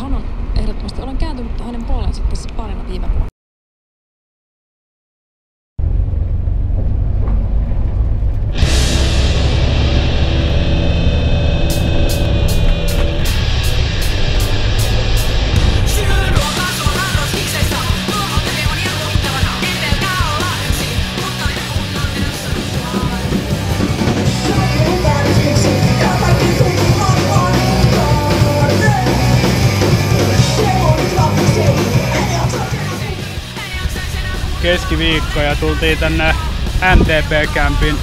hän on ehdottomasti, olen kääntynyt hänen puoleensa tässä parina viime vuonna. Keskiviikko ja tultiin tänne MTP-kämpin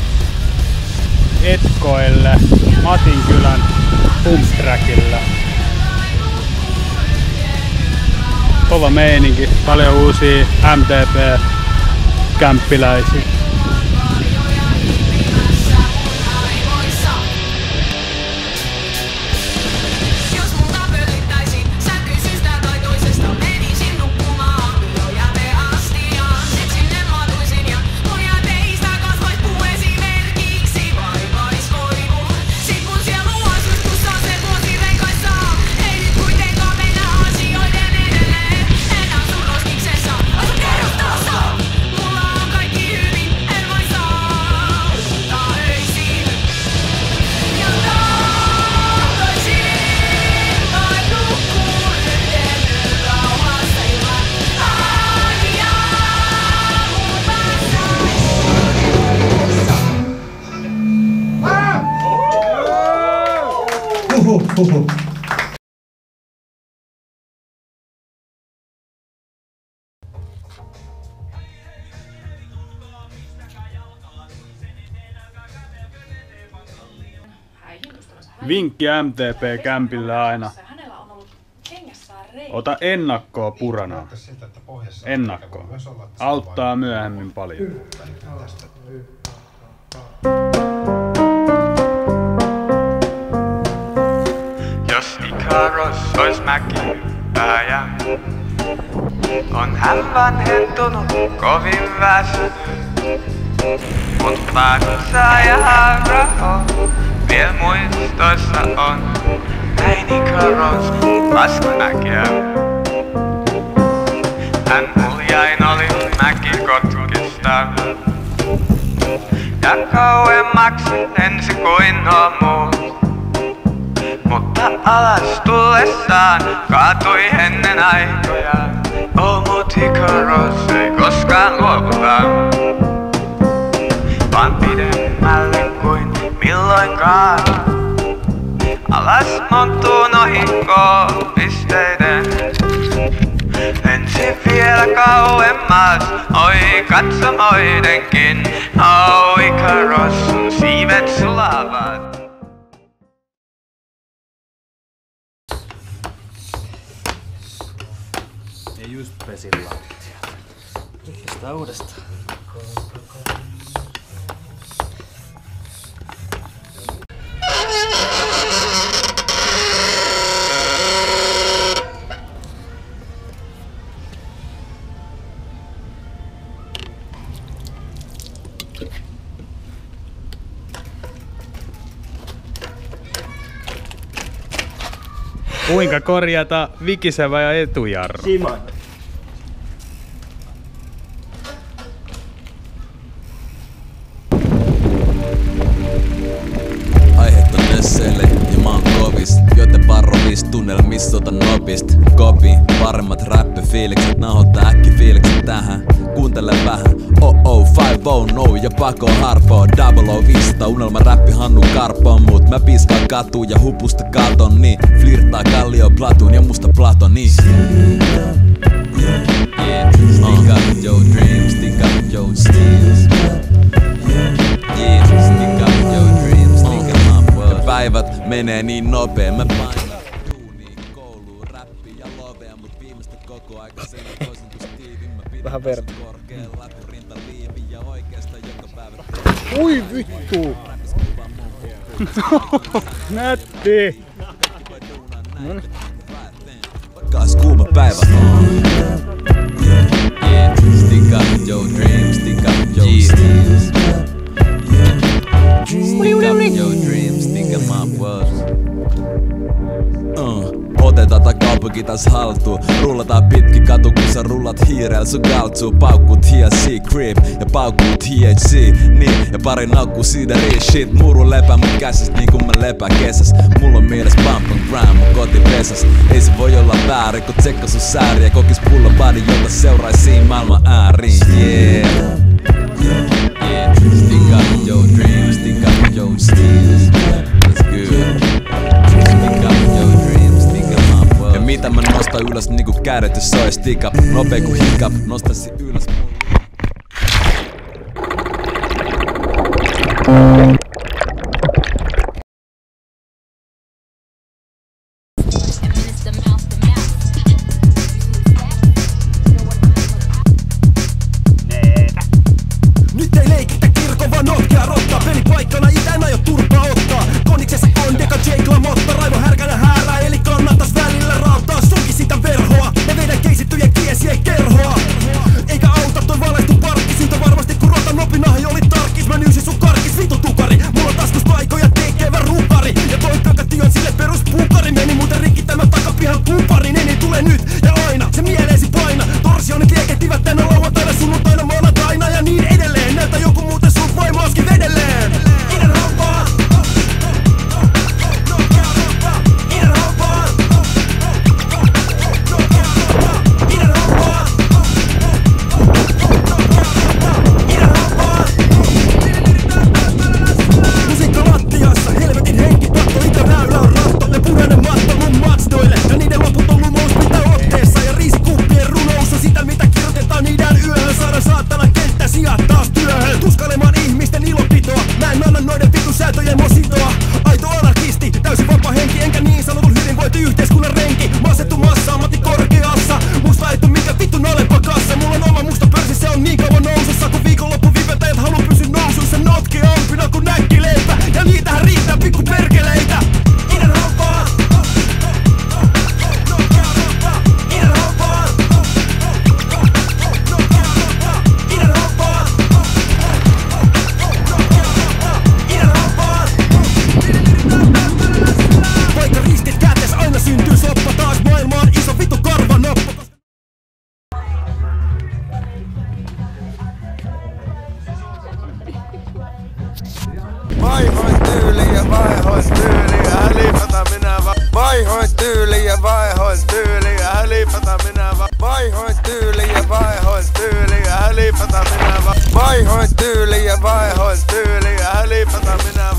etkoille Matinkylän pumptrackillä. Kova meininki, paljon uusia MTP-kämppiläisiä. Vinkki MTP-kämpillä aina. Ota ennakkoa puranaa. Ennakkoa. Auttaa myöhemmin paljon. Jos Ikaros ois mäkihyppääjä, on hän vanhentunut kovin väsynyt. Mut päänsä ja raho viel muistoissa on. Näin Ikaros laskumäkiä. Hän muljain oli mäkikotkista. Ja kauemmaksi ensi kuin nuo muut. Mutta alas tullessaan kaatui ennen aikojaan. Mut Ikaros ei koskaan luovuta, vaan pidemmälle kuin milloinkaan. Alas montuun ohi pisteiden. Ensin vielä kauemmas, oi katsomoidenkin. Ikaros, sun siivet sulavat. Ja just pesin lattia. Pistetään uudestaan. Kuinka korjata vikisevä ja etujarru? Siman. Aiheet on Nesselle ja mä oon kovist. Joten parrovis tunnelmissa otan nopist. Kopi, paremmat räppifiilikset. Nahoittaa äkkifiilikset tähän. Kuuntele vähän. 5-0 ja pako harpoo. 005 unelma räppi Hannu Karpoon. Mut mä piskaan katu ja hupusta katon. Niin flirtaa Kallio Platun ja musta Platoni. Yeah, stick up your dreams, stick up your steals. Yeah, stick up your dreams, stick up my world. Ja päivät menee niin nopee, mä painan duuniin, kouluun, räppiin ja lovea. Mut viimeistä koko aika sen toisintustiivin. Mä pidän korkealla, kun rinta liivi ja oikeesta joka päivä. Ui vittu! Nätti! Kas kuuma päivä. Yeah, stick up your dreams, stick up your steals. Stick up your dreams, stick up my words. Otetaan tää kaupunki taas haltuun. Rullataan pitki katu, kun sä rullat hiirellä. Sun kaltsuu paukkuu THC creep ja paukkuu THC. Niin, ja pari naukkuu siideriä shit. Muru lepää mun käsis niin kun mä lepää kesäs. Mulla on mieles bump and grind mun kotipesas. Ei se voi olla väärin, kun tsekka sun sääriä. Kokis pulla body, jota seuraisiin maailman ääriin. Yeah. Yeah, stick up your dreams, stick up your steels. That's good. Stick up your dreams, stick up my butt. Ja mitä mä nostan ylös niinku kädet, jos soi stick up. Nopee ku hiccup, nostasi ylös. Nyt ei leikitä kirkon vaan notkea rottaa. Pelipaikkana itä en aio turpaa ottaa. Koniksessa on deka Jake LaMotta. Raivo härkänä häärää eli kannattais välillä rautaa. Sulki sitä verhoa ja vedän keisittyjä kiesiä kerhoa. Eikä auta toi valehtu parkki. Siitä varmasti kun rotan opinahi oli tarkkis. Mä nyysin sun karkis vitu tukari. Mulla on taskus taikoja tekevä rupari. Ja toi pökätti on sille perus pukari. Meni muuten rikki tämä takapihan kupari. Neni tulee nyt ja aina se mieleesi paina. Torsionit liekehtivät tänä lauantaina sunnuntaina maanantaina ja niin edelleen. Näytä joku muuten sun vaimooskin vedelleen. Idän hampaan. Idän hampaan. Idän hampaan. Idän hampaan. Musiikka lattiassa, helvetin henkipatto. Itäväylä on ratto ja punainen matto mun matstoille. Ja niiden loputon lumous pitää otteessa. Ja riisikuppien runous on sitä mitä kirjoitetaan niiden yöhön. Saada saatana kenttä sijat taas työhön. Tuskailemaan ihmisten ilopitoa. Mä en anna noiden vitun säätöjen mua sitoa. Aito anarkisti, täysin vapaa henki. Enkä niin sanotun hyvinvointiyhteiskunnan renki. Maasettu massa, ammatti korkeassa. Musta et oo mikä vittun alempa kassa. Mulla on oma musta pörsi, se on niin kauan nousussa. Kun viikonloppu vivetäjät haluu pysy nousuissa. Notkeampina kun näkkileipä. Ja niitähän riittää pikku perkeleitä. Idän hampaan. Idän hampaan. Idän hampaan. Idän hampaan. Vaikka ristit kätes aina syntyy soppa. Taas maailma on iso vittu karvanoppa. Vaihoin tyyliä, vaihoin tyyliä, hälipata minä vaihoin tyyliä, vaihoin tyyliä, hälipata minä vaihoin tyyliä, vaihoin tyyliä, hälipata minä vaihoin tyyliä, vaihoin tyyliä, hälipata minä